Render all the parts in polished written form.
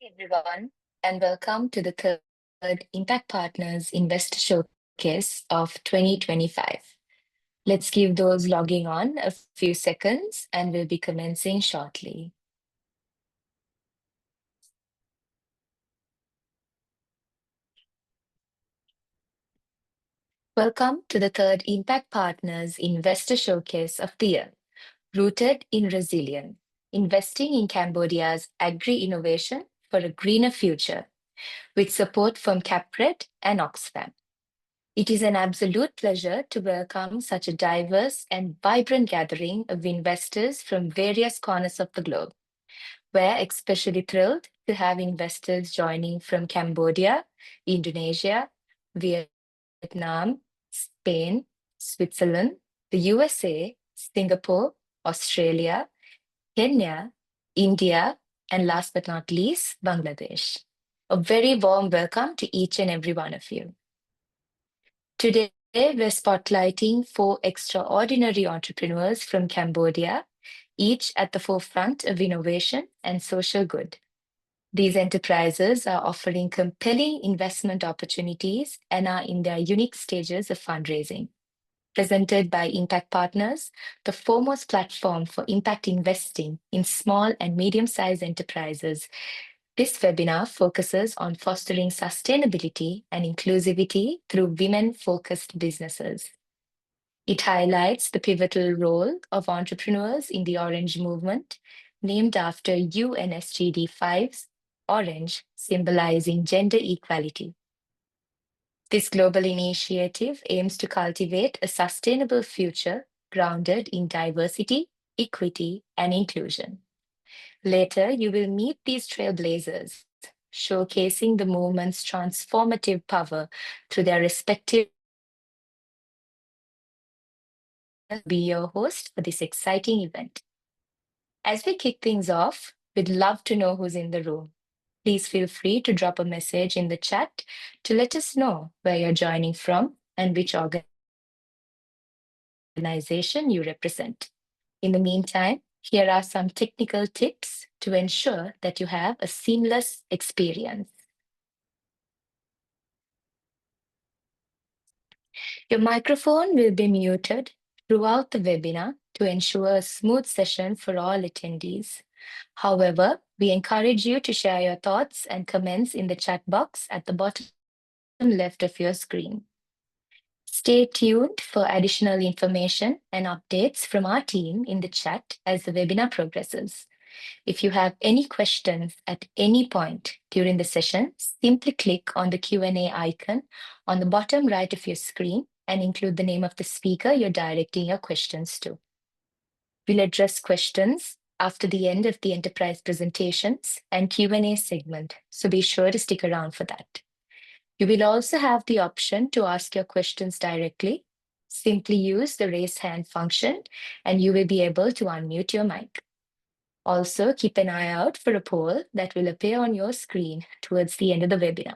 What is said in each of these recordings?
Everyone, and welcome to the third Impact Partners Investor Showcase of 2025. Let's give those logging on a few seconds and we'll be commencing shortly. Welcome to the third Impact Partners Investor Showcase of the year, rooted in resilience, investing in Cambodia's agri-innovation for a greener future, with support from CapRed and Oxfam. It is an absolute pleasure to welcome such a diverse and vibrant gathering of investors from various corners of the globe. We're especially thrilled to have investors joining from Cambodia, Indonesia, Vietnam, Spain, Switzerland, the USA, Singapore, Australia, Kenya, India, and last but not least, Bangladesh. A very warm welcome to each and every one of you. Today, we're spotlighting four extraordinary entrepreneurs from Cambodia, each at the forefront of innovation and social good. These enterprises are offering compelling investment opportunities and are in their unique stages of fundraising. Presented by Impact Partners, the foremost platform for impact investing in small and medium-sized enterprises, this webinar focuses on fostering sustainability and inclusivity through women-focused businesses. It highlights the pivotal role of entrepreneurs in the Orange movement, named after UNSGD 5's orange, symbolizing gender equality. This global initiative aims to cultivate a sustainable future grounded in diversity, equity, and inclusion. Later, you will meet these trailblazers, showcasing the movement's transformative power through their respective. I'll be your host for this exciting event. As we kick things off, we'd love to know who's in the room. Please feel free to drop a message in the chat to let us know where you're joining from and which organization you represent. In the meantime, here are some technical tips to ensure that you have a seamless experience. Your microphone will be muted throughout the webinar to ensure a smooth session for all attendees. However, we encourage you to share your thoughts and comments in the chat box at the bottom left of your screen. Stay tuned for additional information and updates from our team in the chat as the webinar progresses. If you have any questions at any point during the session, simply click on the Q&A icon on the bottom right of your screen and include the name of the speaker you're directing your questions to. We'll address questions after the end of the enterprise presentations and Q&A segment, so be sure to stick around for that. You will also have the option to ask your questions directly. Simply use the raise hand function and you will be able to unmute your mic. Also, keep an eye out for a poll that will appear on your screen towards the end of the webinar.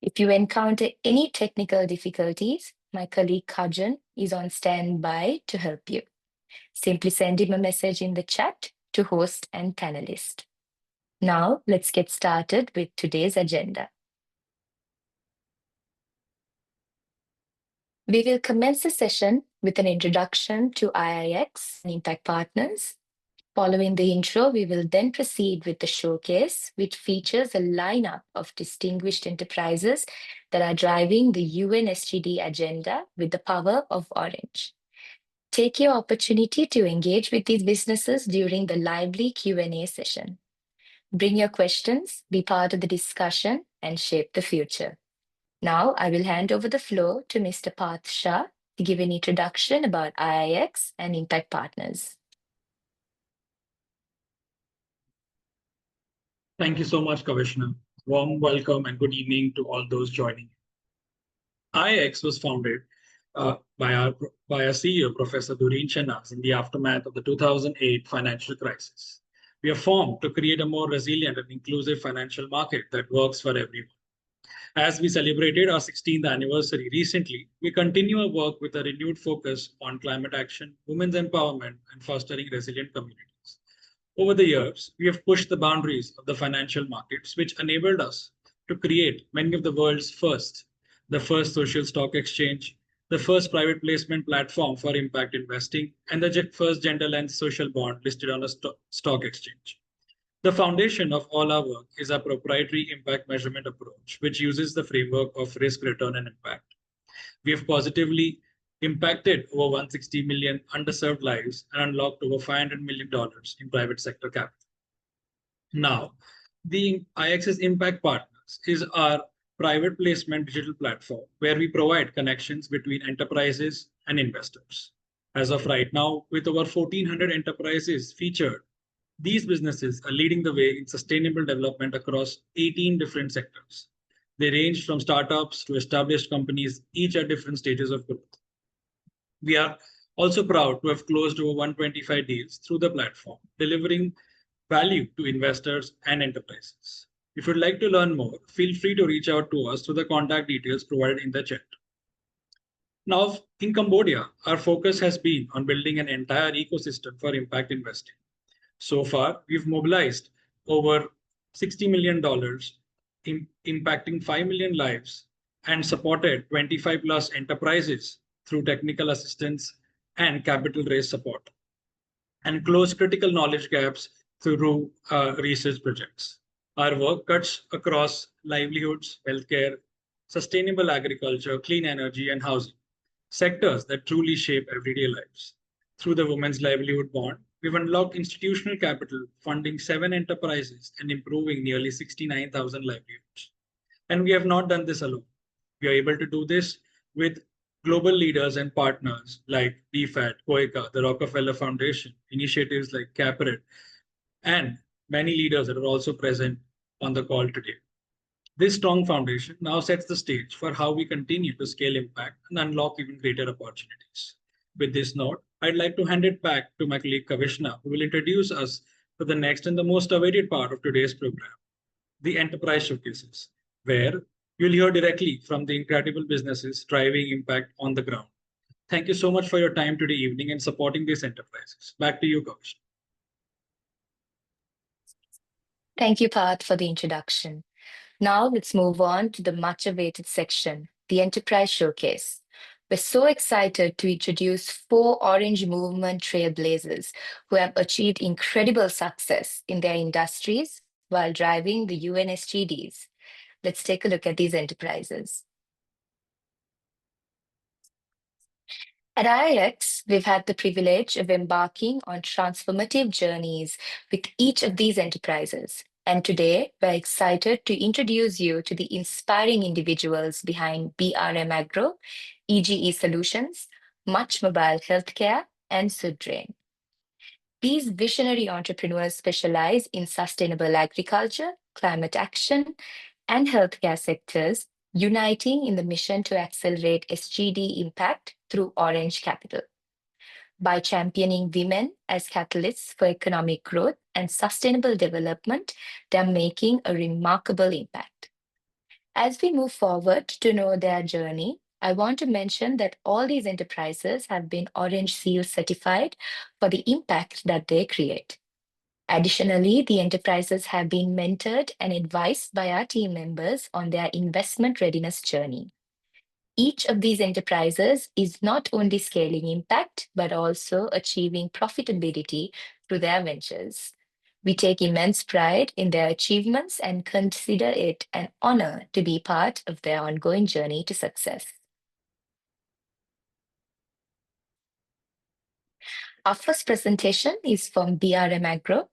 If you encounter any technical difficulties, my colleague Kajan is on standby to help you. Simply send him a message in the chat to host and panelist. Now, let's get started with today's agenda. We will commence the session with an introduction to IIX and Impact Partners. Following the intro, we will then proceed with the showcase, which features a lineup of distinguished enterprises that are driving the UNSGD agenda with the power of Orange. Take your opportunity to engage with these businesses during the lively Q&A session. Bring your questions, be part of the discussion, and shape the future. Now, I will hand over the floor to Mr. Parth Shah to give an introduction about IIX and Impact Partners. Thank you so much, Kavishna. Warm welcome and good evening to all those joining. IIX was founded by our CEO, Professor Dureen Chenaz, in the aftermath of the 2008 financial crisis. We are formed to create a more resilient and inclusive financial market that works for everyone. As we celebrated our 16th anniversary recently, we continue our work with a renewed focus on climate action, women's empowerment, and fostering resilient communities. Over the years, we have pushed the boundaries of the financial markets, which enabled us to create many of the world's first, the first social stock exchange, the first private placement platform for impact investing, and the first gender-lens social bond listed on a stock exchange. The foundation of all our work is our proprietary impact measurement approach, which uses the framework of risk, return, and impact. We have positively impacted over 160 million underserved lives and unlocked over $500 million in private sector capital. Now, the IX's Impact Partners is our private placement digital platform where we provide connections between enterprises and investors. As of right now, with over 1,400 enterprises featured, these businesses are leading the way in sustainable development across 18 different sectors. They range from startups to established companies, each at different stages of growth. We are also proud to have closed over 125 deals through the platform, delivering value to investors and enterprises. If you'd like to learn more, feel free to reach out to us through the contact details provided in the chat. Now, in Cambodia, our focus has been on building an entire ecosystem for impact investing. So far, we've mobilized over $60 million, impacting 5 million lives, and supported 25 plus enterprises through technical assistance and capital raise support, and closed critical knowledge gaps through research projects. Our work cuts across livelihoods, healthcare, sustainable agriculture, clean energy, and housing, sectors that truly shape everyday lives. Through the Women's Livelihood Bond, we've unlocked institutional capital, funding 7 enterprises and improving nearly 69,000 livelihoods. And we have not done this alone. We are able to do this with global leaders and partners like DFAT, COICA, the Rockefeller Foundation, initiatives like CAPRED, and many leaders that are also present on the call today. This strong foundation now sets the stage for how we continue to scale impact and unlock even greater opportunities. With this note, I'd like to hand it back to my colleague Kavishna, who will introduce us to the next and the most awaited part of today's program, the enterprise showcases, where you'll hear directly from the incredible businesses driving impact on the ground. Thank you so much for your time today evening and supporting these enterprises. Back to you, Kavishna. Thank you, Parth, for the introduction. Now let's move on to the much awaited section, the Enterprise Showcase. We're so excited to introduce 4 Orange Movement trailblazers who have achieved incredible success in their industries while driving the UN SDGs. Let's take a look at these enterprises. At IIX, we've had the privilege of embarking on transformative journeys with each of these enterprises. And today, we're excited to introduce you to the inspiring individuals behind BRM Agro, EGE Solutions, Much Mobile Healthcare, and Sudrain. These visionary entrepreneurs specialize in sustainable agriculture, climate action, and healthcare sectors, uniting in the mission to accelerate SGD impact through Orange Capital. By championing women as catalysts for economic growth and sustainable development, they're making a remarkable impact. As we move forward to know their journey, I want to mention that all these enterprises have been Orange Seal certified for the impact that they create. Additionally, the enterprises have been mentored and advised by our team members on their investment readiness journey. Each of these enterprises is not only scaling impact, but also achieving profitability through their ventures. We take immense pride in their achievements and consider it an honor to be part of their ongoing journey to success. Our first presentation is from BRM Agro.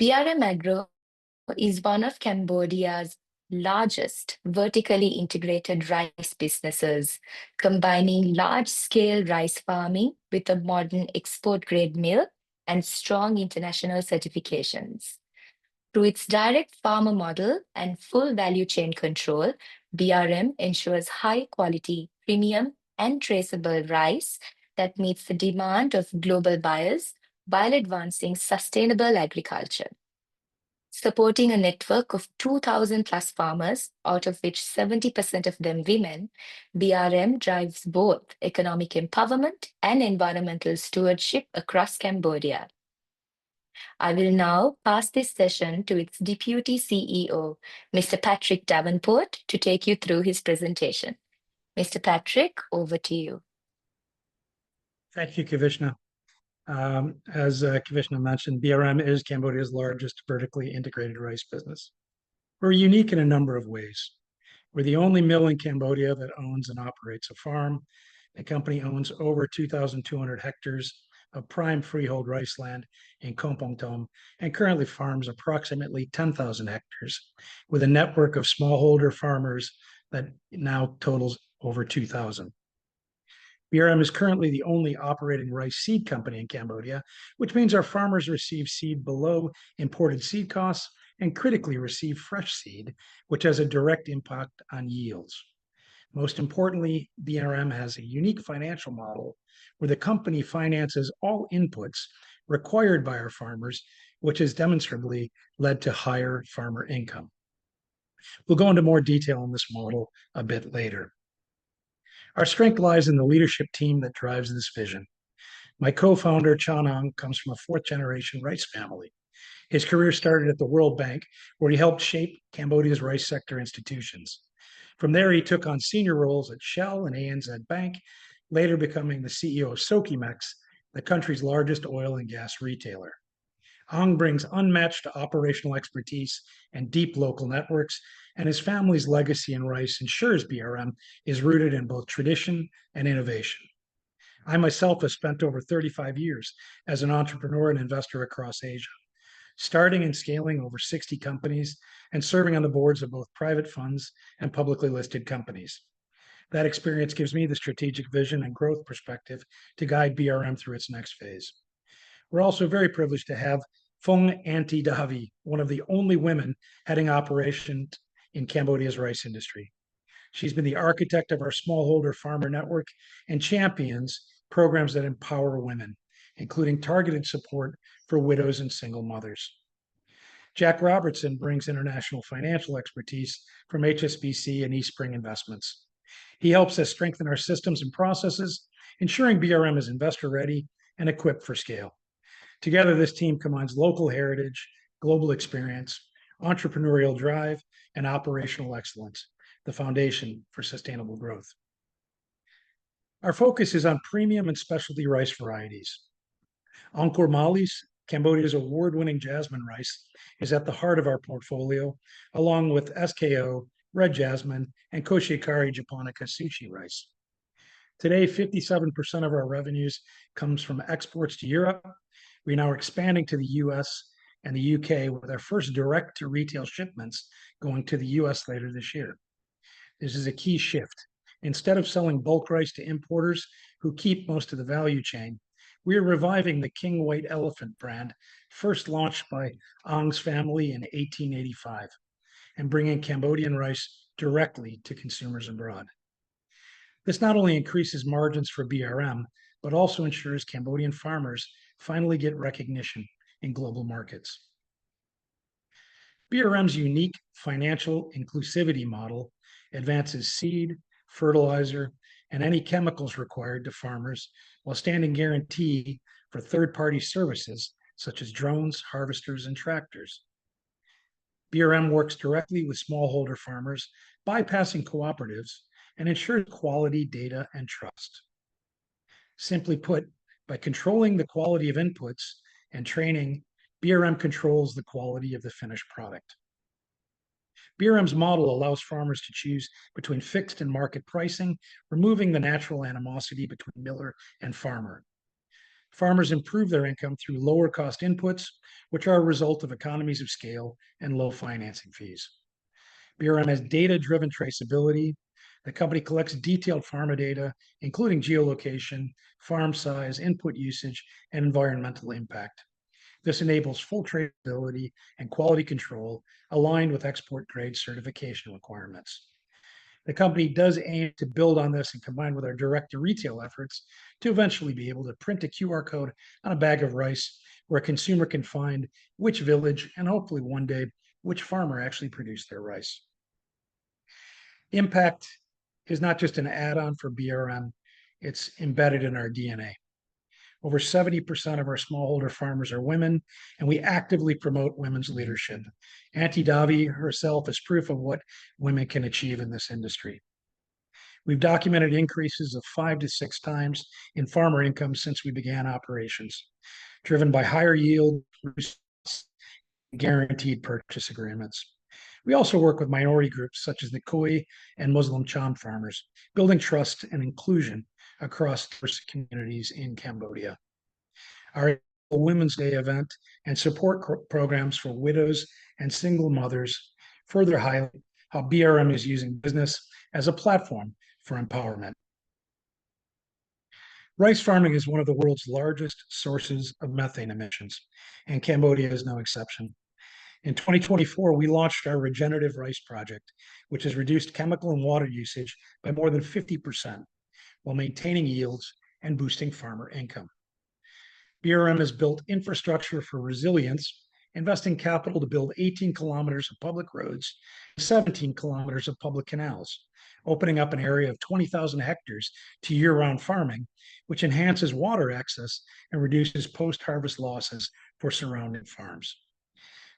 BRM Agro is one of Cambodia's largest vertically integrated rice businesses, combining large-scale rice farming with a modern export-grade mill and strong international certifications. Through its direct farmer model and full value chain control, BRM ensures high-quality, premium, and traceable rice that meets the demand of global buyers while advancing sustainable agriculture. Supporting a network of 2,000 plus farmers, out of which 70% of them women, BRM drives both economic empowerment and environmental stewardship across Cambodia. I will now pass this session to its Deputy CEO, Mr. Patrick Davenport, to take you through his presentation. Mr. Patrick, over to you. Thank you, Kavishna. As Kavishna mentioned, BRM is Cambodia's largest vertically integrated rice business. We're unique in a number of ways. We're the only mill in Cambodia that owns and operates a farm. The company owns over 2,200 hectares of prime freehold rice land in Kompong Thom and currently farms approximately 10,000 hectares with a network of smallholder farmers that now totals over 2,000. BRM is currently the only operating rice seed company in Cambodia, which means our farmers receive seed below imported seed costs and critically receive fresh seed, which has a direct impact on yields. Most importantly, BRM has a unique financial model where the company finances all inputs required by our farmers, which has demonstrably led to higher farmer income. We'll go into more detail on this model a bit later. Our strength lies in the leadership team that drives this vision. My co-founder, Chan Ang, comes from a fourth-generation rice family. His career started at the World Bank, where he helped shape Cambodia's rice sector institutions. From there, he took on senior roles at Shell and ANZ Bank, later becoming the CEO of Sokimex, the country's largest oil and gas retailer. Ang brings unmatched operational expertise and deep local networks, and his family's legacy in rice ensures BRM is rooted in both tradition and innovation. I myself have spent over 35 years as an entrepreneur and investor across Asia, starting and scaling over 60 companies and serving on the boards of both private funds and publicly listed companies. That experience gives me the strategic vision and growth perspective to guide BRM through its next phase. We're also very privileged to have Phung Anti Davi, one of the only women heading operations in Cambodia's rice industry. She's been the architect of our smallholder farmer network and champions programs that empower women, including targeted support for widows and single mothers. Jack Robertson brings international financial expertise from HSBC and Eastspring Investments. He helps us strengthen our systems and processes, ensuring BRM is investor ready and equipped for scale. Together, this team combines local heritage, global experience, entrepreneurial drive, and operational excellence, the foundation for sustainable growth. Our focus is on premium and specialty rice varieties. Angkor Malis, Cambodia's award-winning jasmine rice, is at the heart of our portfolio, along with SKO, red jasmine, and Koshikari japonica sushi rice. Today, 57% of our revenues comes from exports to Europe. We now are expanding to the US and the UK with our first direct-to-retail shipments going to the US later this year. This is a key shift. Instead of selling bulk rice to importers who keep most of the value chain, we are reviving the King White Elephant brand, first launched by Ang's family in 1885, and bringing Cambodian rice directly to consumers abroad. This not only increases margins for BRM, but also ensures Cambodian farmers finally get recognition in global markets. BRM's unique financial inclusivity model advances seed, fertilizer, and any chemicals required to farmers while standing guarantee for third-party services such as drones, harvesters, and tractors. BRM works directly with smallholder farmers, bypassing cooperatives, and ensures quality data and trust. Simply put, by controlling the quality of inputs and training, BRM controls the quality of the finished product. BRM's model allows farmers to choose between fixed and market pricing, removing the natural animosity between miller and farmer. Farmers improve their income through lower cost inputs, which are a result of economies of scale and low financing fees. BRM has data-driven traceability. The company collects detailed pharma data, including geolocation, farm size, input usage, and environmental impact. This enables full traceability and quality control aligned with export grade certification requirements. The company does aim to build on this and combine with our direct to retail efforts to eventually be able to print a QR code on a bag of rice where a consumer can find which village and hopefully one day which farmer actually produced their rice. Impact is not just an add-on for BRM, it's embedded in our DNA. Over 70% of our smallholder farmers are women, and we actively promote women's leadership. Auntie Davi herself is proof of what women can achieve in this industry. We've documented increases of 5 to 6 times in farmer income since we began operations, driven by higher yield, guaranteed purchase agreements. We also work with minority groups such as the Khoi and Muslim Cham farmers, building trust and inclusion across diverse communities in Cambodia. Our Women's Day event and support programs for widows and single mothers further highlight how BRM is using business as a platform for empowerment. Rice farming is one of the world's largest sources of methane emissions, and Cambodia is no exception. In 2024, we launched our regenerative rice project, which has reduced chemical and water usage by more than 50% while maintaining yields and boosting farmer income. BRM has built infrastructure for resilience, investing capital to build 18 kilometers of public roads and 17 kilometers of public canals, opening up an area of 20,000 hectares to year-round farming, which enhances water access and reduces post-harvest losses for surrounding farms.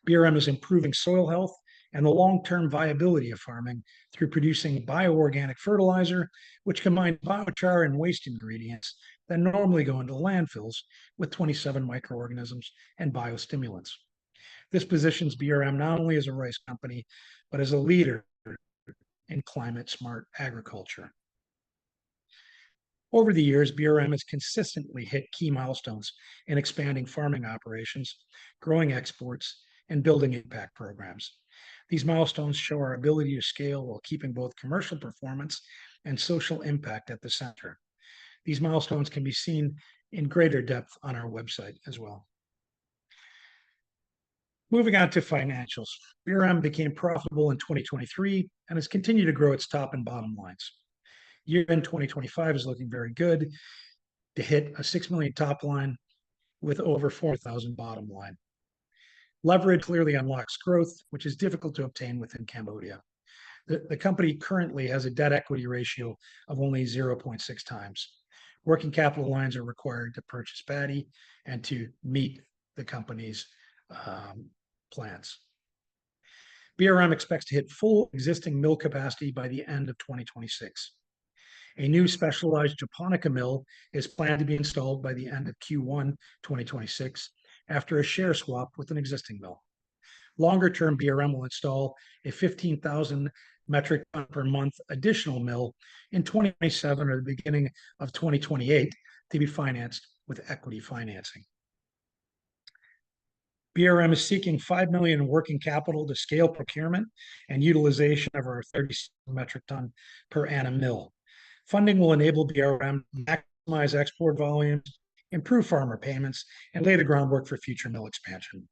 BRM is improving soil health and the long-term viability of farming through producing bioorganic fertilizer, which combines biochar and waste ingredients that normally go into landfills with 27 microorganisms and biostimulants. This positions BRM not only as a rice company, but as a leader in climate-smart agriculture. Over the years, BRM has consistently hit key milestones in expanding farming operations, growing exports, and building impact programs. These milestones show our ability to scale while keeping both commercial performance and social impact at the center. These milestones can be seen in greater depth on our website as well. Moving on to financials, BRM became profitable in 2023 and has continued to grow its top and bottom lines. Year-end 2025 is looking very good to hit a 6 million top line with over 4,000 bottom line. Leverage clearly unlocks growth, which is difficult to obtain within Cambodia. The company currently has a debt equity ratio of only 0.6 times. Working capital lines are required to purchase paddy and to meet the company's plans. BRM expects to hit full existing mill capacity by the end of 2026. A new specialized japonica mill is planned to be installed by the end of Q1 2026 after a share swap with an existing mill. Longer term, BRM will install a 15,000 metric ton per month additional mill in 2027 or the beginning of 2028 to be financed with equity financing. BRM is seeking $5 million in working capital to scale procurement and utilization of our 30 metric ton per annum mill. Funding will enable BRM to maximize export volumes, improve farmer payments, and lay the groundwork for future mill expansion.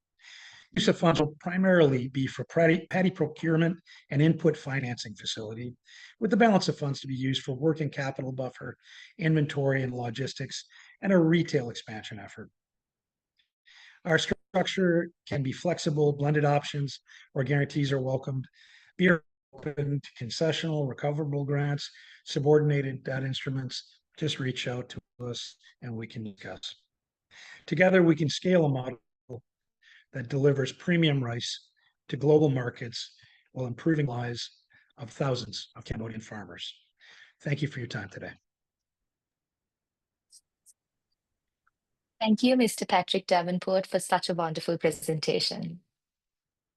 Use of funds will primarily be for paddy procurement and input financing facility, with the balance of funds to be used for working capital buffer, inventory and logistics, and a retail expansion effort. Our structure can be flexible, blended options, or guarantees are welcomed. BRM open to concessional, recoverable grants, subordinated debt instruments. Just reach out to us and we can discuss. Together, we can scale a model that delivers premium rice to global markets while improving lives of thousands of Cambodian farmers. Thank you for your time today. Thank you, Mr. Patrick Davenport, for such a wonderful presentation.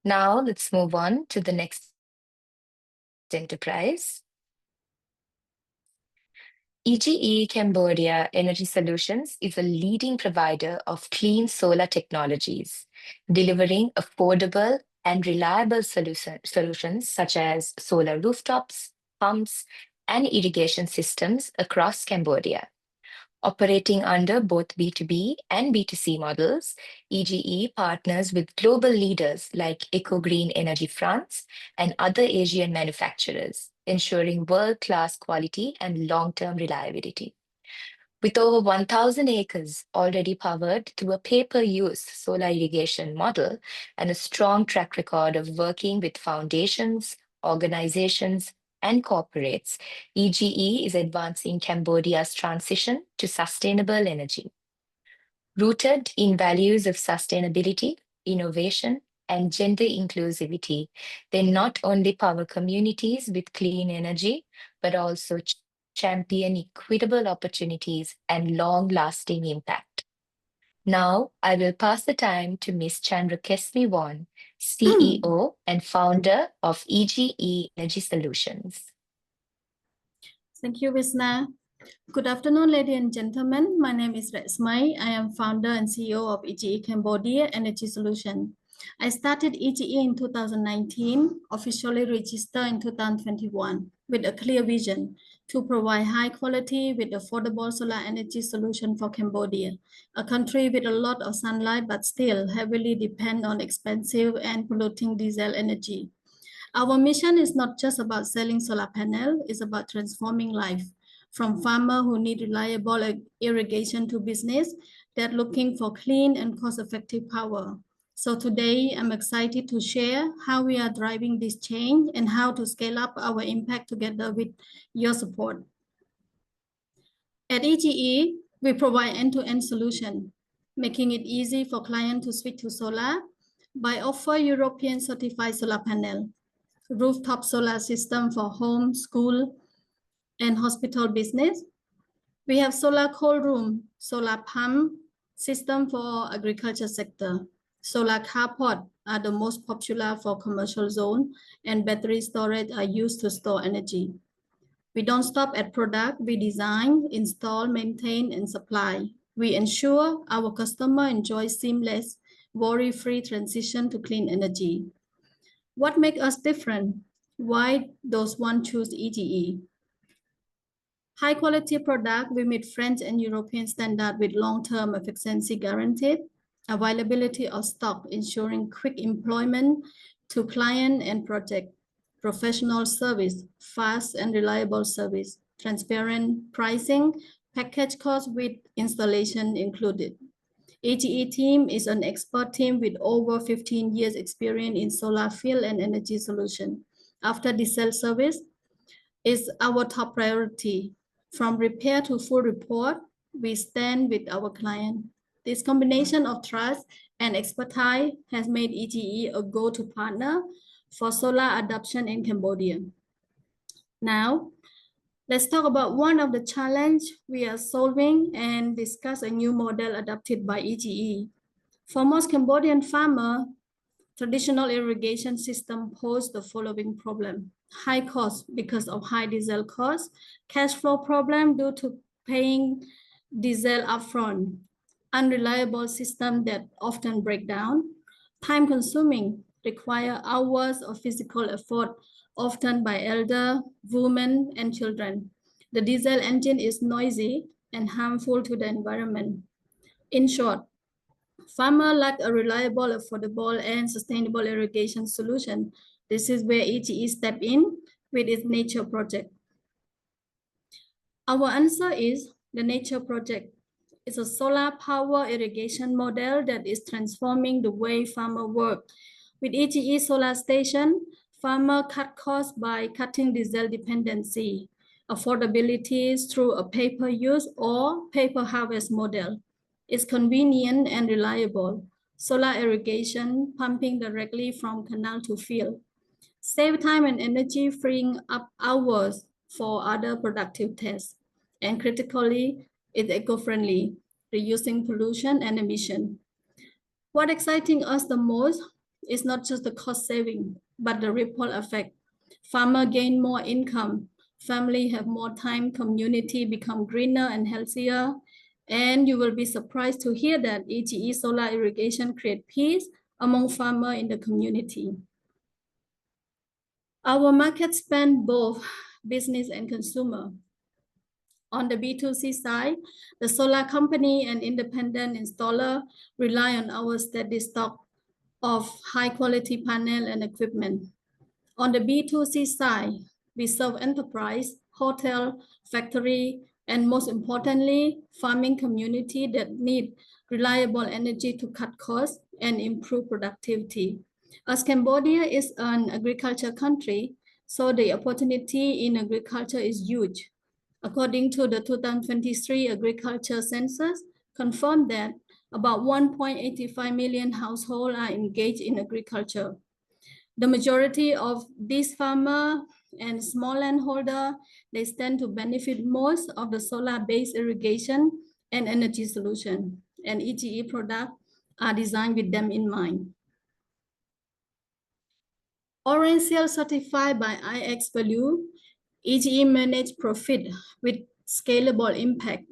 Now let's move on to the next enterprise. EGE Cambodia Energy Solutions is a leading provider of clean solar technologies, delivering affordable and reliable solutions such as solar rooftops, pumps, and irrigation systems across Cambodia. Operating under both B2B and B2C models, EGE partners with global leaders like Eco-Green Energy France and other Asian manufacturers, ensuring world-class quality and long-term reliability. With over 1,000 acres already powered through a pay-per-use solar irrigation model and a strong track record of working with foundations, organizations, and corporates, EGE is advancing Cambodia's transition to sustainable energy. Rooted in values of sustainability, innovation, and gender inclusivity, they not only power communities with clean energy, but also champion equitable opportunities and long lasting impact. Now, I will pass the time to Ms. Chandrakesmi Wan, CEO and founder of EGE Energy Solutions. Thank you, Visna. Good afternoon, ladies and gentlemen. My name is Resmai. I am founder and CEO of EGE Cambodia Energy Solution. I started EGE in 2019, officially registered in 2021, with a clear vision to provide high quality with affordable solar energy solution for Cambodia, a country with a lot of sunlight but still heavily depend on expensive and polluting diesel energy. Our mission is not just about selling solar panel, it's about transforming life from farmer who need reliable irrigation to business that looking for clean and cost-effective power. So today I'm excited to share how we are driving this change and how to scale up our impact together with your support. At EGE, we provide end-to-end solution, making it easy for clients to switch to solar by offer European certified solar panel, rooftop solar system for home, school, and hospital business. We have solar cold room, solar pump system for agriculture sector. Solar carport are the most popular for commercial zone, and battery storage are used to store energy. We don't stop at product, we design, install, maintain, and supply. We ensure our customer enjoy seamless, worry-free transition to clean energy. What makes us different? Why those one choose EGE? High quality product, we meet French and European standard with long-term efficiency guaranteed, availability of stock, ensuring quick employment to client and project, professional service, fast and reliable service, transparent pricing, package cost with installation included. EGE team is an expert team with over 15 years experience in solar field and energy solution. After diesel service is our top priority. From repair to full report, we stand with our client. This combination of trust and expertise has made EGE a go-to partner for solar adoption in Cambodia. Now, let's talk about one of the challenges we are solving and discuss a new model adopted by EGE. For most Cambodian farmers, traditional irrigation system pose the following problem: high cost because of high diesel cost, cash flow problem due to paying diesel upfront, unreliable system that often break down, time consuming, require hours of physical effort, often by elder, women, and children. The diesel engine is noisy and harmful to the environment. In short, farmers lack a reliable, affordable, and sustainable irrigation solution. This is where EGE step in with its Nature Project. Our answer is the Nature Project. It's a solar power irrigation model that is transforming the way farmers work. With EGE solar station, farmers cut costs by cutting diesel dependency, affordability through a pay-per-use or pay-per-harvest model. It's convenient and reliable. Solar irrigation, pumping directly from canal to field. Save time and energy, freeing up hours for other productive tasks. And critically, it's eco-friendly, reducing pollution and emission. What exciting us the most is not just the cost saving, but the ripple effect. Farmers gain more income, family have more time, community become greener and healthier, and you will be surprised to hear that EGE solar irrigation create peace among farmers in the community. Our market span both business and consumer. On the B2C side, the solar company and independent installer rely on our steady stock of high quality panel and equipment. On the B2C side, we serve enterprise, hotel, factory, and most importantly, farming community that need reliable energy to cut costs and improve productivity. As Cambodia is an agriculture country, so the opportunity in agriculture is huge. According to the 2023 agriculture census, confirmed that About 1.85 million households are engaged in agriculture. The majority of these farmers and small landholder, they stand to benefit most of the solar-based irrigation and energy solution, and EGE products are designed with them in mind. Orange Seal certified by IX Value, EGE manage profit with scalable impact.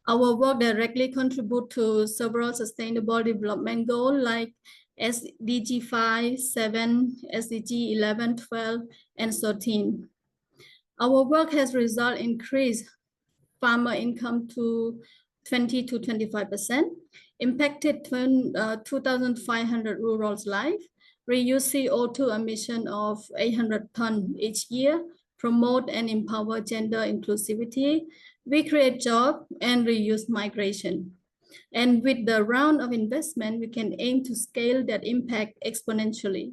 Our work directly contribute to several sustainable development goals like SDG 5, 7, SDG 11, 12, and 13. Our work has resulted in increased farmer income to 20 to 25%, impacted 2,500 rural life, reduce CO2 emission of 800 tons each year, promote and empower gender inclusivity. We create jobs and reduce migration. And with the round of investment, we can aim to scale that impact exponentially.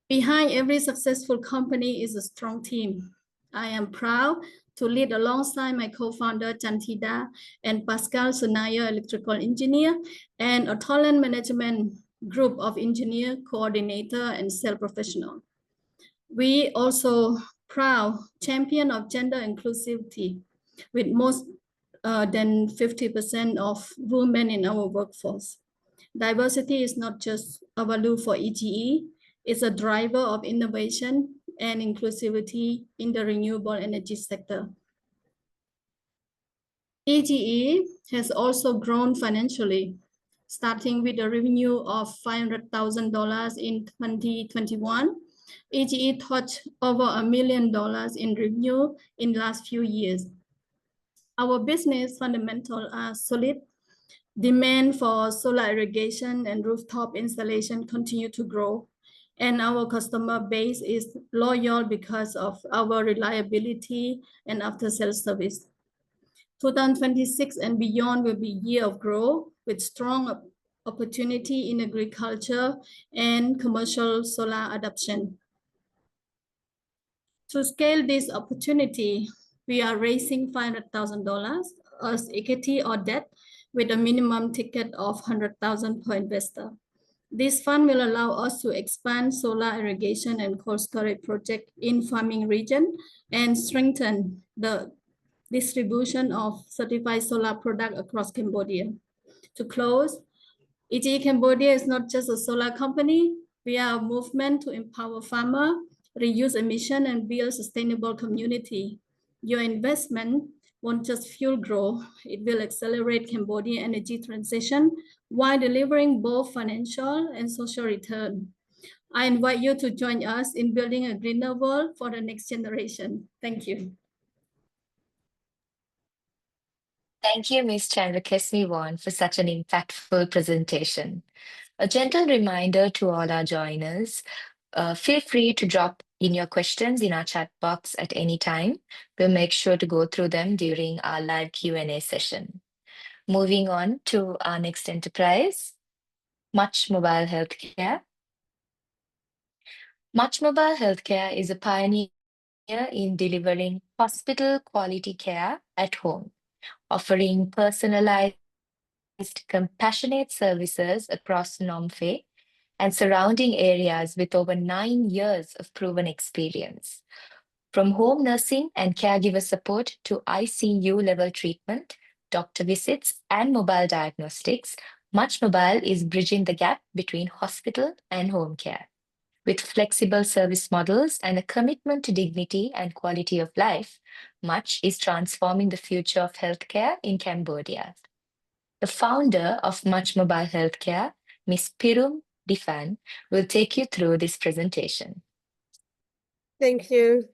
Behind every successful company is a strong team. I am proud to lead alongside my co-founder Chantida and Pascal Sunaya, electrical engineer, and a talent management group of engineer, coordinator, and sales professional. We also proud champion of gender inclusivity with most than 50% of women in our workforce. Diversity is not just a value for EGE, it's a driver of innovation and inclusivity in the renewable energy sector. EGE has also grown financially, starting with a revenue of $500,000 in 2021. EGE touched over $1 million in revenue in the last few years. Our business fundamentals are solid. Demand for solar irrigation and rooftop installation continue to grow, and our customer base is loyal because of our reliability and after-sales service. 2026 and beyond will be a year of growth with strong opportunity in agriculture and commercial solar adoption. To scale this opportunity, we are raising $500,000 as equity or debt with a minimum ticket of $100,000 per investor. This fund will allow us to expand solar irrigation and cold storage project in farming region and strengthen the distribution of certified solar product across Cambodia. To close, EGE Cambodia is not just a solar company. We are a movement to empower farmers, reduce emission, and build sustainable community. Your investment won't just fuel growth, it will accelerate Cambodia energy transition while delivering both financial and social return. I invite you to join us in building a greener world for the next generation. Thank you. Thank you, Ms. Chandrakesmi for such an impactful presentation. A gentle reminder to all our joiners, feel free to drop in your questions in our chat box at any time. We'll make sure to go through them during our live Q&A session. Moving on to our next enterprise, Much Mobile Healthcare. Much Mobile Healthcare is a pioneer in delivering hospital quality care at home, offering personalized, compassionate services across Phnom Penh and surrounding areas with over 9 years of proven experience. From home nursing and caregiver support to ICU level treatment, doctor visits, and mobile diagnostics, Much Mobile is bridging the gap between hospital and home care. With flexible service models and a commitment to dignity and quality of life, Much is transforming the future of healthcare in Cambodia. The founder of Much Mobile Healthcare, Ms. Pirum Difan, will take you through this presentation. Thank you.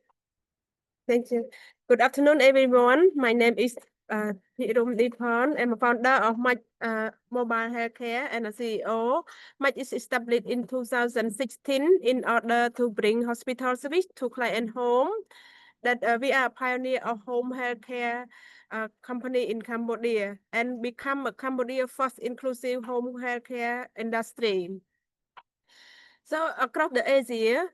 Thank you. Good afternoon, everyone. My name is Pirum Difan. I'm a founder of Much Mobile Healthcare and a CEO. Much is established in 2016 in order to bring hospital service to client home. That we are a pioneer of home healthcare company in Cambodia and become a Cambodia first inclusive home healthcare industry. So across the Asia,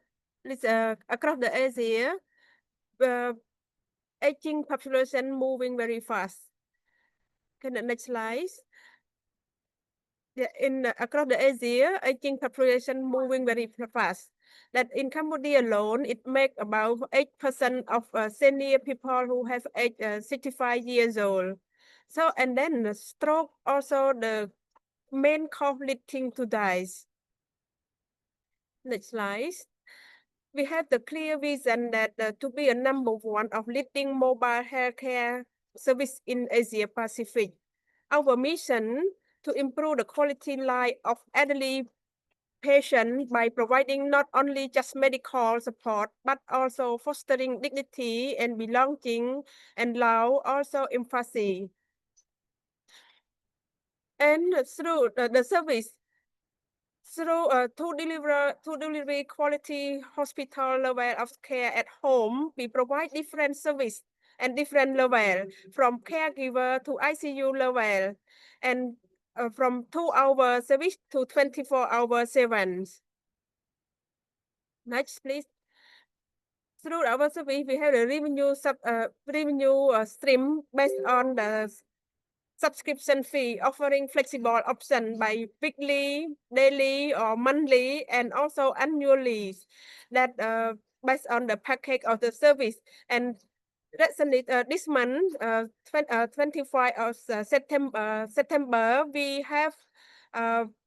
aging population moving very fast. Can the next slide? Across the Asia, aging population moving very fast. That in Cambodia alone, it makes about 8% of senior people who have age 65 years old. So, and then the stroke also the main cause leading to dies. Next slide. We have the clear vision that to be a number one of leading mobile healthcare service in Asia Pacific. Our mission to improve the quality life of elderly patients by providing not only just medical support, but also fostering dignity and belonging and allow also empathy. And through the service, to deliver quality hospital level of care at home, we provide different service and different level from caregiver to ICU level, and from 2-hour service to 24-hour service. Next, please. Through our service, we have a revenue stream based on the subscription fee, offering flexible option by weekly, daily, or monthly, and also annually, that based on the package of the service. And recently, this month, 25 of September, we have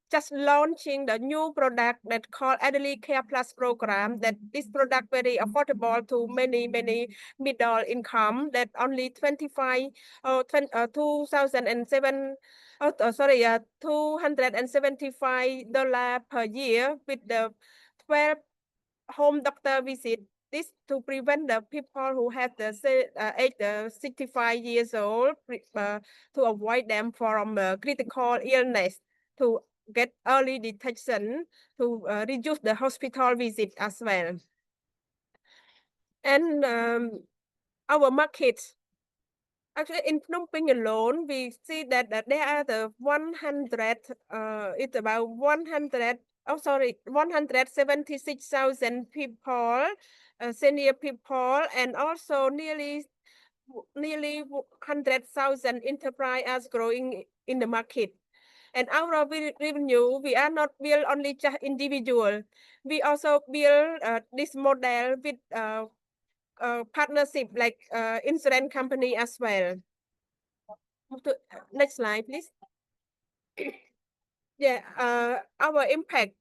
just launching the new product that called Elderly Care Plus program. That this product very affordable to many middle income. That only 2007 $275 per year with the 12 home doctor visit. This to prevent the people who have the age 65 years old to avoid them from critical illness, to get early detection, to reduce the hospital visit as well. And our market, actually in Phnom Penh alone, we see that there are the 100, it's about 176,000 people, senior people, and also nearly 100,000 enterprises growing in the market. And our revenue, we are not build only just individual. We also build this model with partnership like insurance company as well. Next slide, please. Yeah, our impact.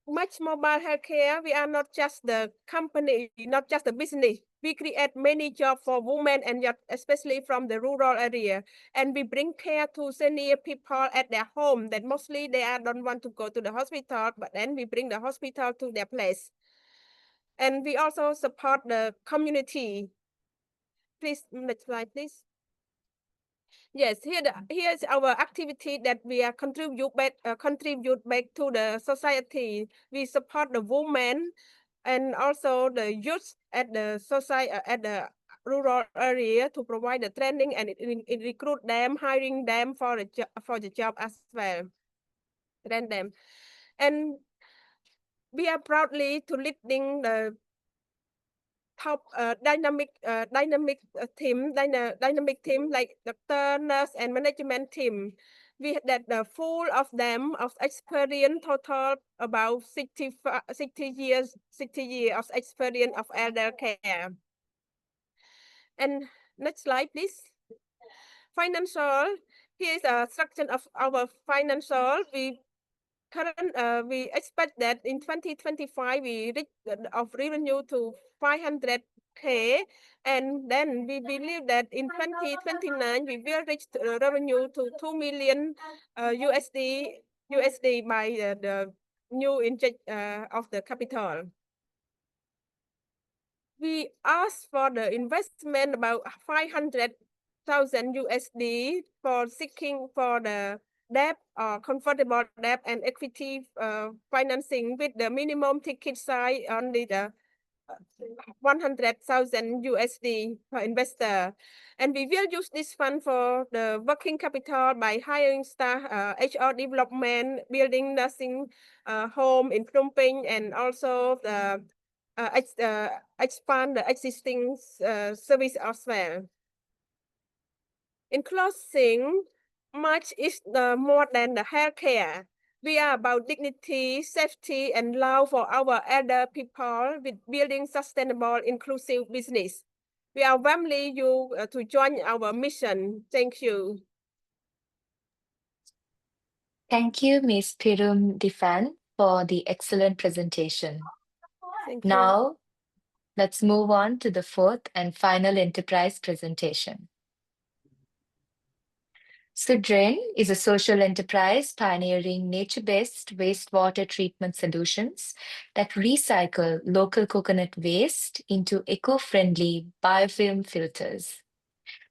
Much mobile healthcare, we are not just the company, not just the business. We create many jobs for women and youth, especially from the rural area. And we bring care to senior people at their home that mostly they don't want to go to the hospital, but then we bring the hospital to their place. And we also support the community. Please, next slide, please. Yes, here's our activity that we are contribute back to the society. We support the women and also the youth at the society at the rural area to provide the training and recruit them, hiring them for the job as well. Train them, and we are proudly to leading the top dynamic team like doctor, nurse, and management team. We had that full of them of experience, total about 60 years of experience of elder care. And next slide, please. Financial. Here is a structure of our financial. We expect that in 2025 we reach of revenue to 500K, and then we believe that in 2029 we will reach the revenue to 2 million USD by the new inject of the capital. We asked for the investment about 500,000 USD for seeking for the debt or convertible debt and equity financing with the minimum ticket size only the 100,000 USD per investor. And we will use this fund for the working capital by hiring staff, HR development, building nursing home in Phnom Penh, and also the expand the existing service as well. In closing, much is more than the healthcare. We are about dignity, safety, and love for our elder people with building sustainable, inclusive business. We are warmly you to join our mission. Thank you. Thank you, Ms. Pirum Difan, for the excellent presentation. Thank you. Now, let's move on to the fourth and final enterprise presentation. Sudrain is a social enterprise pioneering nature-based wastewater treatment solutions that recycle local coconut waste into eco-friendly biofilm filters.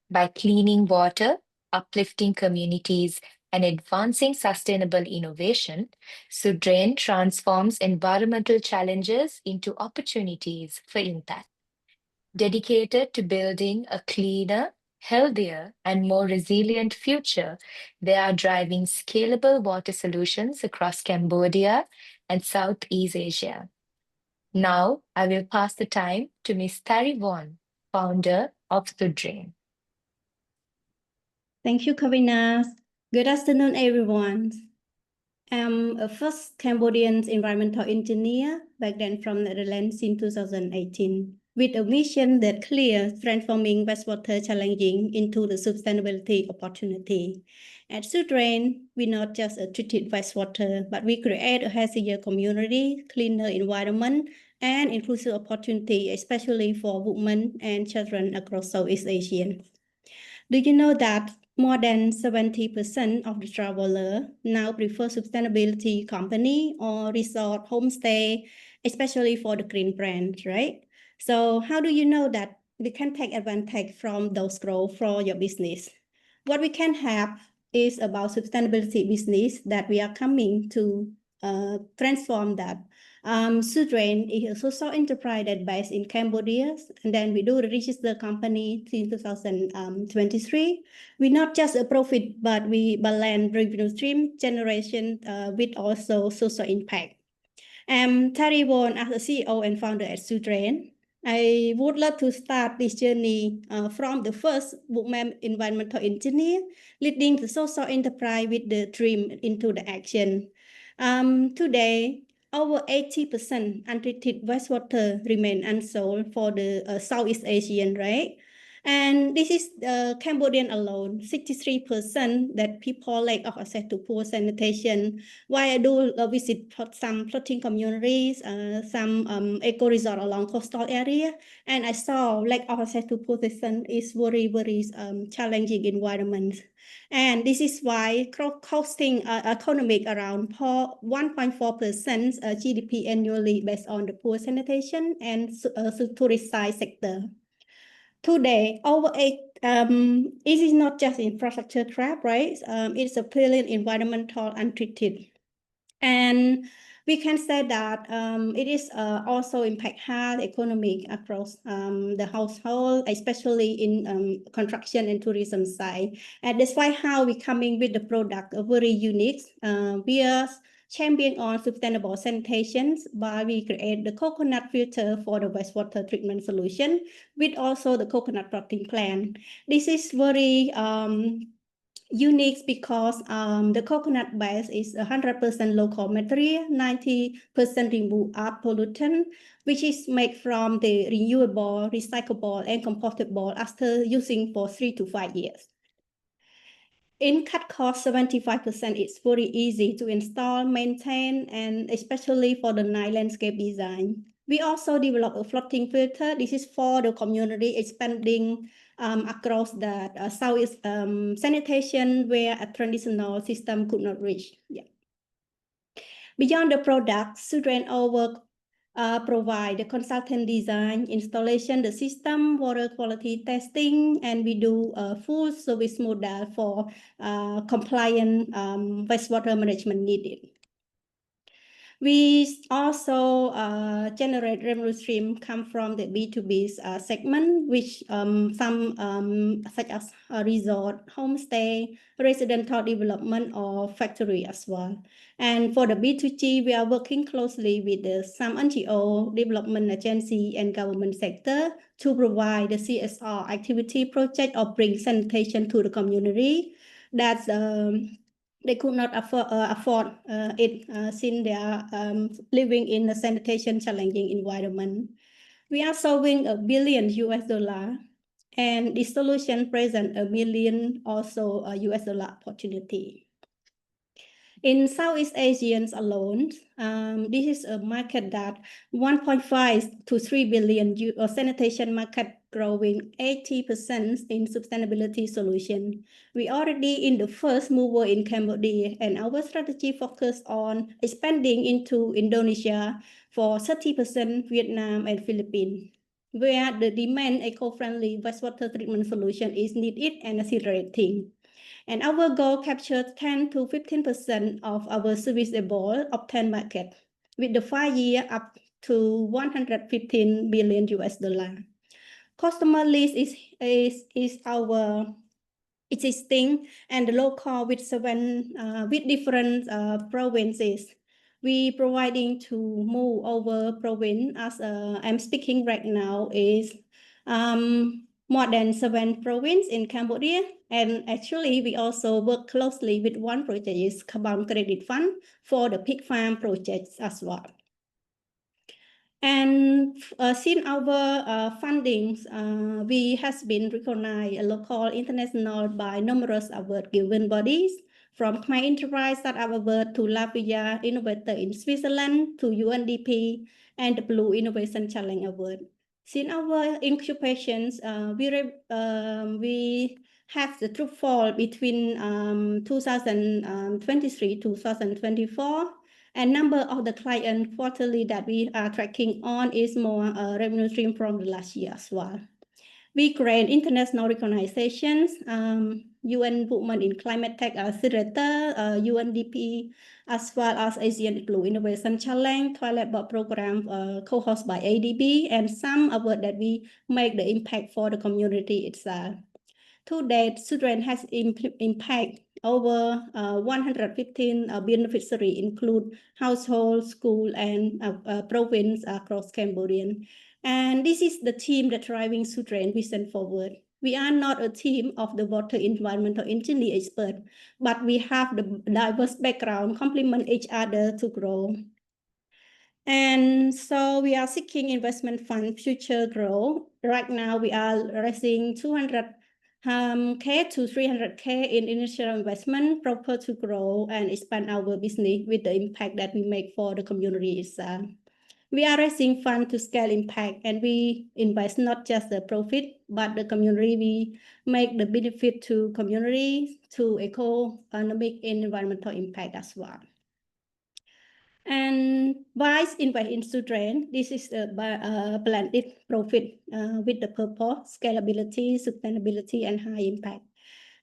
By cleaning water, uplifting communities, and advancing sustainable innovation, Sudrain transforms environmental challenges into opportunities for impact. Dedicated to building a cleaner, healthier, and more resilient future, they are driving scalable water solutions across Cambodia and Southeast Asia. Now, I will pass the time to Ms. Thari Won, founder of Sudrain. Thank you, Kavina. Good afternoon, everyone. I'm a first Cambodian environmental engineer, back then from Netherlands in 2018, with a mission that clear transforming wastewater challenging into the sustainability opportunity. At Sudrain, we not just treated wastewater, but we create a healthier community, cleaner environment, and inclusive opportunity, especially for women and children across Southeast Asia. Do you know that more than 70% of the travelers now prefer sustainability company or resort homestay, especially for the green brand, right? So how do you know that we can take advantage from those growth for your business? What we can have is about sustainability business that we are coming to transform that. Sudrain is a social enterprise that based in Cambodia, and then we do register the company in 2023. We not just a profit, but we balance revenue stream generation with also social impact. I'm Thari Won as a CEO and founder at Sudrain. I would love to start this journey from the first woman environmental engineer, leading the social enterprise with the dream into the action. Today, over 80% untreated wastewater remain unsold for the Southeast Asian, right? And this is Cambodian alone, 63% that people lack of access to poor sanitation. Why I do visit some floating communities, some eco resort along coastal area, and I saw lack of access to poor sanitation is very challenging environment. And this is why costing economic around 1.4% GDP annually based on the poor sanitation and tourist side sector. Today, it is not just infrastructure trap, right? It's a brilliant environmental untreated. And we can say that it is also impact hard economic across the household, especially in construction and tourism side. And that's why how we coming with the product very unique. We are champion on sustainable sanitation by we create the coconut filter for the wastewater treatment solution with also the coconut protein plant. This is very unique because the coconut base is 100% local material, 90% remove art pollutant, which is made from the renewable, recyclable, and compostable after using for 3 to 5 years. In cut cost 75%, it's very easy to install, maintain, and especially for the night landscape design. We also develop a floating filter. This is for the community expanding across the Southeast sanitation where a traditional system could not reach. Yeah. Beyond the product, Sudrain work provide the consultant design, installation, the system, water quality testing, and we do a full service model for compliant wastewater management needed. We also generate revenue stream come from the B2B segment, which some such as a resort, homestay, residential development, or factory as well. And for the B2G, we are working closely with some NGO, development agency, and government sector to provide the CSR activity project or bring sanitation to the community. That's they could not afford it since they are living in a sanitation challenging environment. We are solving $1 billion, and the solution present $1 million also US dollar opportunity. In Southeast Asians alone, this is a market that 1.5 to 3 billion sanitation market growing 80% in sustainability solution. We already in the first mover in Cambodia, and our strategy focus on expanding into Indonesia for 30%, Vietnam and Philippines, where the demand eco-friendly wastewater treatment solution is needed and accelerating. And our goal captures 10 to 15% of our serviceable obtained market, with the 5-year up to 115 billion US dollar. Customer list is our existing and local with different provinces. We providing to move over province as I'm speaking right now is more than 7 provinces in Cambodia. And actually, we also work closely with one project is Carbon Credit Fund for the pig farm projects as well. And since our fundings, we has been recognized local, international by numerous award given bodies, from Khmer Enterprise Startup Award to Latvia Innovator in Switzerland to UNDP and the Blue Innovation Challenge Award. Since our incubations, we have the true fall between 2023 to 2024. And number of the client quarterly that we are tracking on is more revenue stream from the last year as well. We create international recognitions, UN Women in Climate Tech Accelerator, UNDP, as well as Asian Blue Innovation Challenge, Toilet Board Program co-hosted by ADB, and some award that we make the impact for the community itself. To date, Sudren has impact over 115 beneficiaries, include household, school, and province across Cambodia. And this is the team that driving Sudren vision forward. We are not a team of the water environmental engineer expert, but we have the diverse background, complement each other to grow. And so we are seeking investment fund future growth. Right now, we are raising 200K to 300K in initial investment proper to grow and expand our business with the impact that we make for the community itself. We are raising funds to scale impact, and we invest not just the profit, but the community. We make the benefit to community, to economic and environmental impact as well. And why invest in Sudren? This is a blended profit with the purpose, scalability, sustainability, and high impact.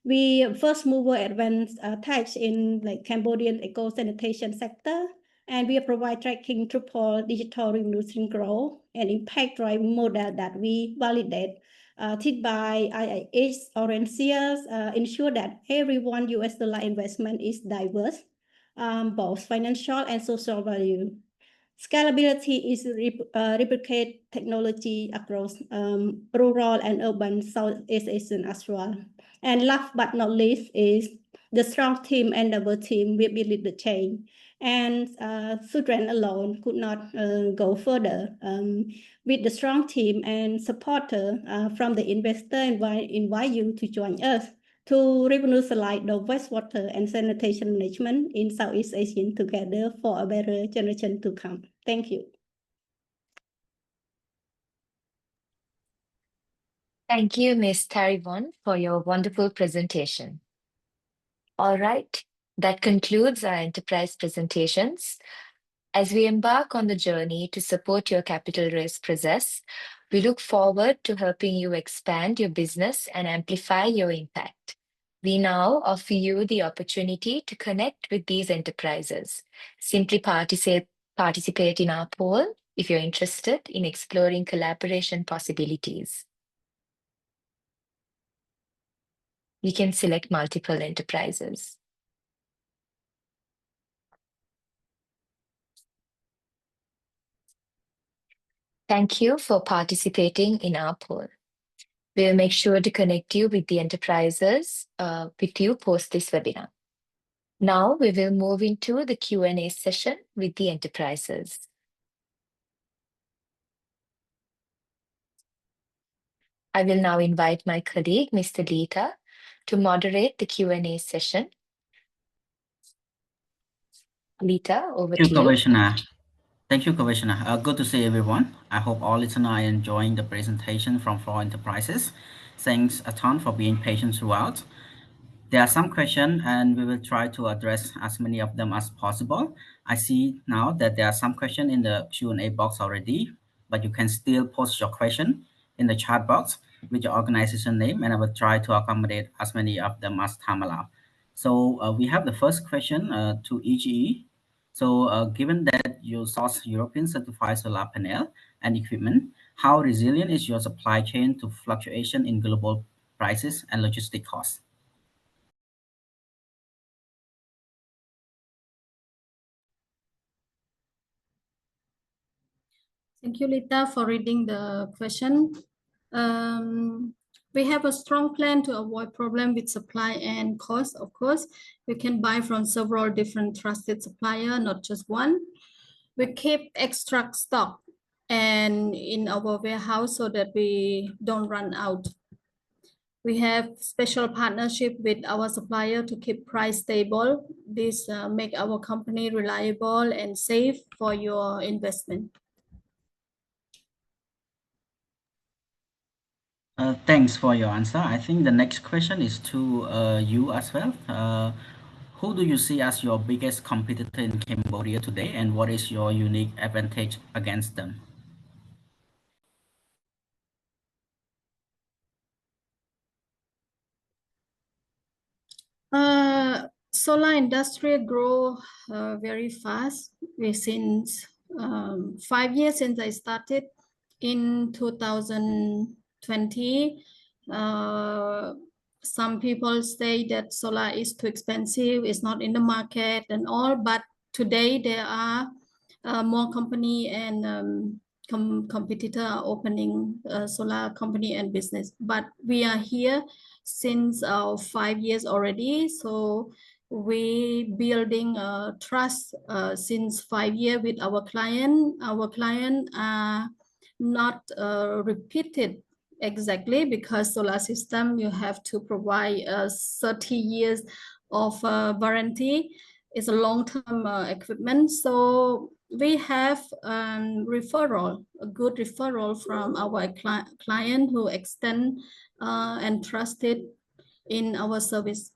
We first mover advance touch in like Cambodian eco sanitation sector, and we provide tracking triple digital revenue stream growth and impact driving model that we validate by IIH orientiers, ensure that every $1 US investment is diverse, both financial and social value. Scalability is replicate technology across rural and urban Southeast Asian as well. And last but not least is the strong team and our team will build the chain. And Sudren alone could not go further. With the strong team and supporter from the investor, invite you to join us to revolutionize the wastewater and sanitation management in Southeast Asia together for a better generation to come. Thank you. Thank you, Ms. Tarivon, for your wonderful presentation. All right, that concludes our enterprise presentations. As we embark on the journey to support your capital raise process, we look forward to helping you expand your business and amplify your impact. We now offer you the opportunity to connect with these enterprises. Simply participate Participate in our poll if you're interested in exploring collaboration possibilities. You can select multiple enterprises. Thank you for participating in our poll. We'll make sure to connect you with the enterprises with you post this webinar. Now we will move into the Q&A session with the enterprises. I will now invite my colleague, Mr. Lita, to moderate the Q&A session. Lita, over to you. Thank you, Commissioner. Good to see everyone. I hope all listeners are enjoying the presentation from Floor Enterprises. Thanks a ton for being patient throughout. There are some questions and we will try to address as many of them as possible. I see now that there are some questions in the Q&A box already, but you can still post your question in the chat box with your organization name and I will try to accommodate as many of them as time allows. So we have the first question to EGE. So given that you source European certified solar panel and equipment, how resilient is your supply chain to fluctuation in global prices and logistic costs? Thank you, Lita, for reading the question. We have a strong plan to avoid problem with supply and cost. Of course, we can buy from several different trusted suppliers, not just one. We keep extra stock and in our warehouse so that we don't run out. We have special partnership with our supplier to keep price stable. This make our company reliable and safe for your investment. Thanks for your answer. I think the next question is to you as well. Who do you see as your biggest competitor in Cambodia today and what is your unique advantage against them? Solar industry grow very fast. Since 5 years since I started in 2020. Some people say that solar is too expensive, it's not in the market and all, but today there are more company and competitor are opening solar company and business. But we are here since 5 years already, so we building trust since 5 years with our client. Our client are not repeated exactly because solar system you have to provide 30 years of warranty. It's a long-term equipment, so we have referral, a good referral from our client who extend and trusted in our service.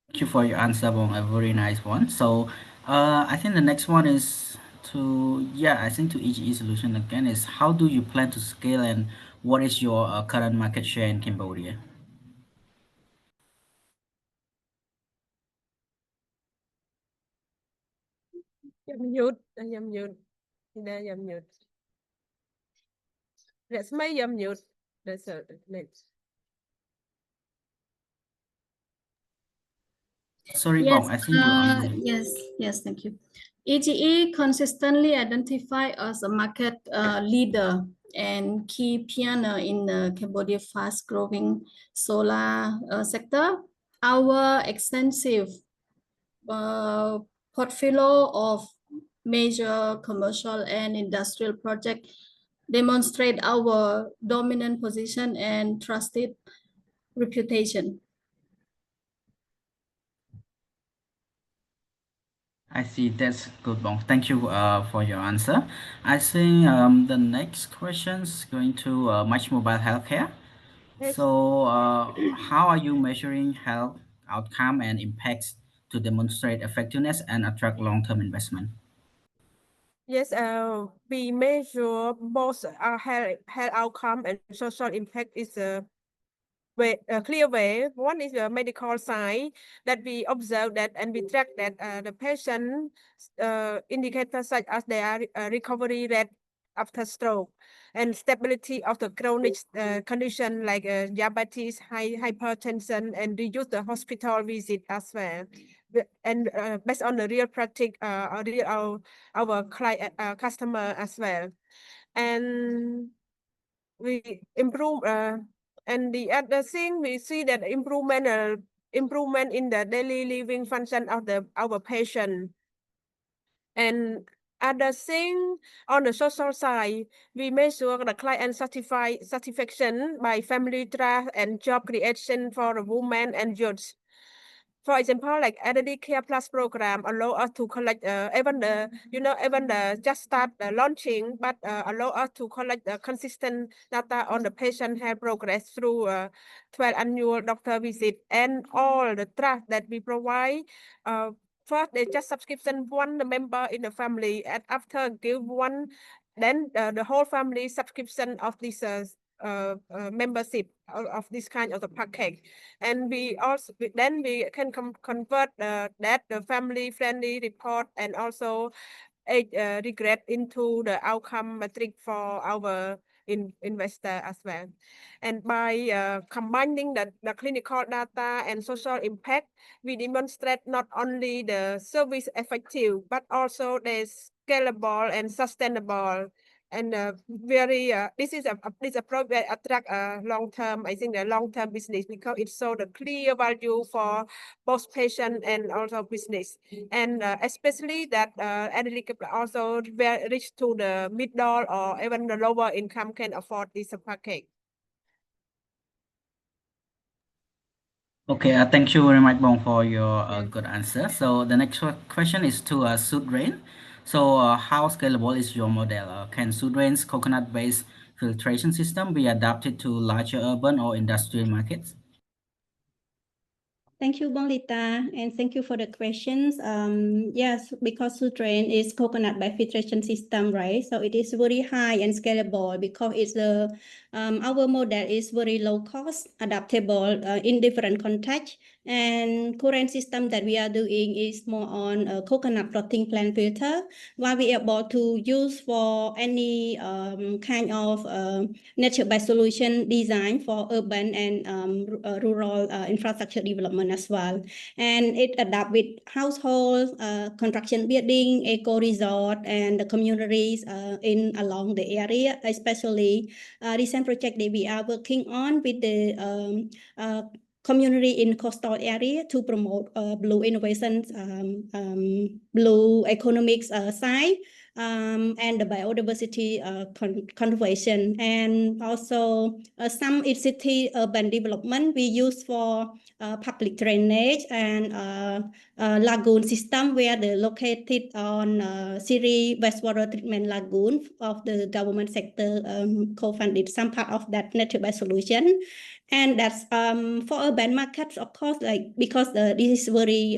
Thank you for your answer, Bong, a very nice one. So I think the next one is to EGE Solution again, is how do you plan to scale and what is your current market share in Cambodia? Nhầm nhụt, nhầm nhụt, đây nhầm nhụt. Let's make nhầm nhụt. That's next. Sorry, Yes, Bong, I think you are. yes, thank you. EGE consistently identify as a market leader and key pioneer in the Cambodia fast-growing solar sector. Our extensive portfolio of major commercial and industrial projects demonstrate our dominant position and trusted reputation. I see, that's good, Bong. Thank you for your answer. I think the next question is going to Much Mobile Healthcare. Yes. So how are you measuring health outcome and impacts to demonstrate effectiveness and attract long-term investment? Yes, we measure both health outcome and social impact is clear way. One is the medical side that we observe that and we track that the patient indicators such as their recovery rate after stroke and stability of the chronic condition like diabetes, hypertension, and reduce the hospital visit as well. And based on the real practice, our client customer as well, and we improve. And the other thing we see that improvement in the daily living function of our patient. And other thing on the social side, we measure the client satisfaction by family trust and job creation for the women and youth. For example, like Elderly Care Plus program allow us to collect even the just start launching, but allow us to collect the consistent data on the patient health progress through 12 annual doctor visit and all the trust that we provide. First, they just subscription one member in the family, and after give one, then the whole family subscription of this membership of this kind of the package. And we also then we can convert that the family friendly report and also regret into the outcome metric for our investor as well. And by combining the clinical data and social impact, we demonstrate not only the service effective, but also the scalable and sustainable. And this is this approach that attract long-term, I think the long-term business, because it shows the clear value for both patient and also business. And especially that elderly people also reach to the middle or even the lower income can afford this package. Okay, thank you very much, Bong, for your good answer. So the next question is to Sudrain. So how scalable is your model? Can Sudrain's coconut-based filtration system be adapted to larger urban or industrial markets? Thank you, Bonglita, and thank you for the questions. Yes, because Sutrain is coconut by filtration system, right? So it is very high and scalable because it's our model is very low cost, adaptable in different contexts. And current system that we are doing is more on a coconut floating plant filter, while we are able to use for any kind of nature-based solution design for urban and rural infrastructure development as well. And it adapt with households, construction building, eco resort, and the communities in along the area, especially recent project that we are working on with the community in coastal area to promote blue innovations, blue economics side, and the biodiversity conservation, and also some city urban development we use for public drainage and lagoon system where they're located on Siri wastewater treatment lagoon of the government sector co-funded some part of that nature-based solution. And that's for urban markets, of course, like because this is very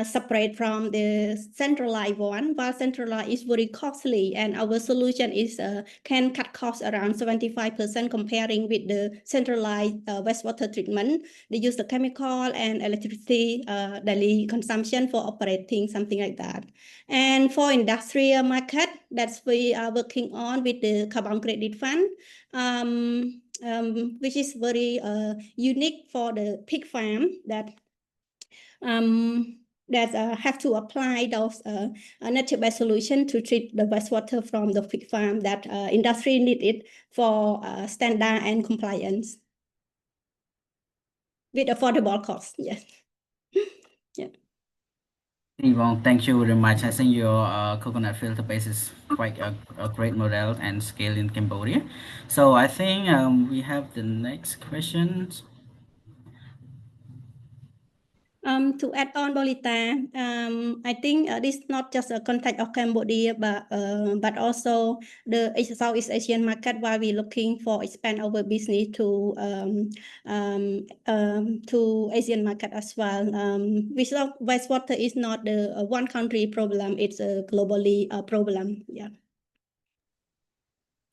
separate from the centralized one, while centralized is very costly, and our solution is can cut costs around 75% comparing with the centralized wastewater treatment. They use the chemical and electricity daily consumption for operating, something like that. And for industrial market, that's we are working on with the carbon credit fund, which is very unique for the pig farm that have to apply those nature-based solution to treat the wastewater from the pig farm that industry need it for standard and compliance with affordable cost. Yes. Yeah. Well, thank you very much. I think your coconut filter base is quite a great model and scale in Cambodia. So I think we have the next questions. To add on, Bolita, I think this is not just a context of Cambodia, but also the Southeast Asian market, while we're looking for expand our business to Asian market as well. Wastewater is not the one country problem; it's a globally problem. Yeah.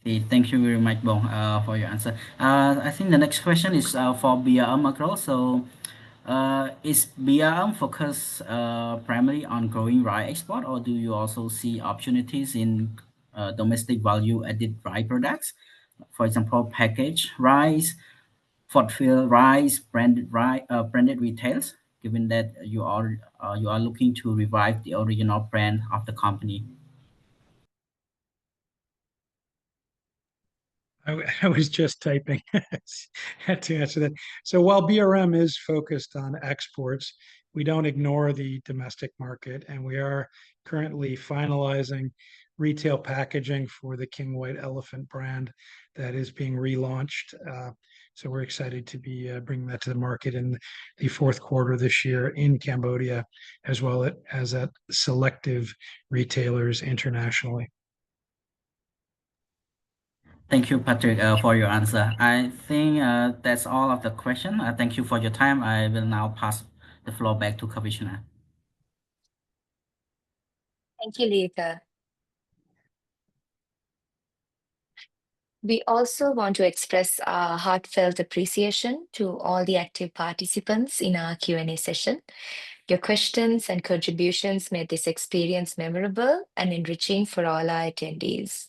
Okay, thank you very much, Bong, for your answer. I think the next question is for BRM Agro. So, is BRM focus primarily on growing rye export, or do you also see opportunities in domestic value-added rye products? For example, packaged rice, fulfilled rice, branded retails. Given that you are looking to revive the original brand of the company. I was just typing had to answer that. So while BRM is focused on exports, we don't ignore the domestic market, and we are currently finalizing retail packaging for the King White Elephant brand that is being relaunched. So we're excited to be bringing that to the market in the fourth quarter this year in Cambodia, as well as at selective retailers internationally. Thank you, Patrick, for your answer. I think that's all of the question. Thank you for your time. I will now pass the floor back to Commissioner. Thank you, Lita. We also want to express our heartfelt appreciation to all the active participants in our Q&A session. Your questions and contributions made this experience memorable and enriching for all our attendees.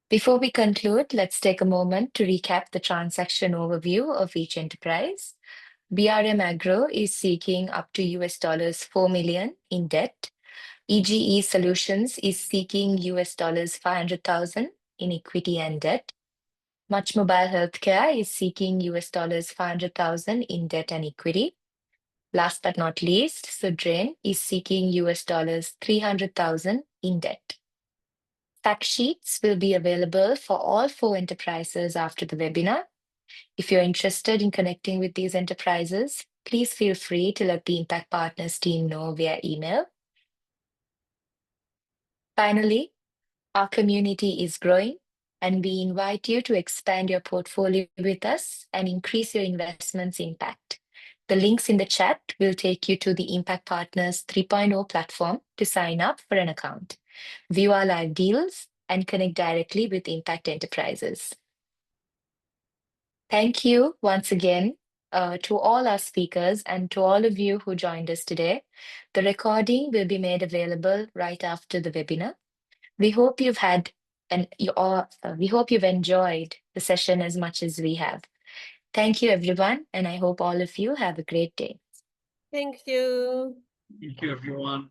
Before we conclude, let's take a moment to recap the transaction overview of each enterprise. BRM Agro is seeking up to $4 million in debt. EGE Solutions is seeking $500,000 in equity and debt. Much Mobile Healthcare is seeking $500,000 in debt and equity. Last but not least, Sudrain is seeking $300,000 in debt. Fact sheets will be available for all 4 enterprises after the webinar. If you're interested in connecting with these enterprises, please feel free to let the Impact Partners team know via email. Finally, our community is growing, and we invite you to expand your portfolio with us and increase your investments impact. The links in the chat will take you to the Impact Partners 3.0 platform to sign up for an account, view our live deals, and connect directly with Impact Enterprises. Thank you once again to all our speakers and to all of you who joined us today. The recording will be made available right after the webinar. We hope you've enjoyed the session as much as we have. Thank you, everyone, and I hope all of you have a great day. Thank you. Thank you, everyone.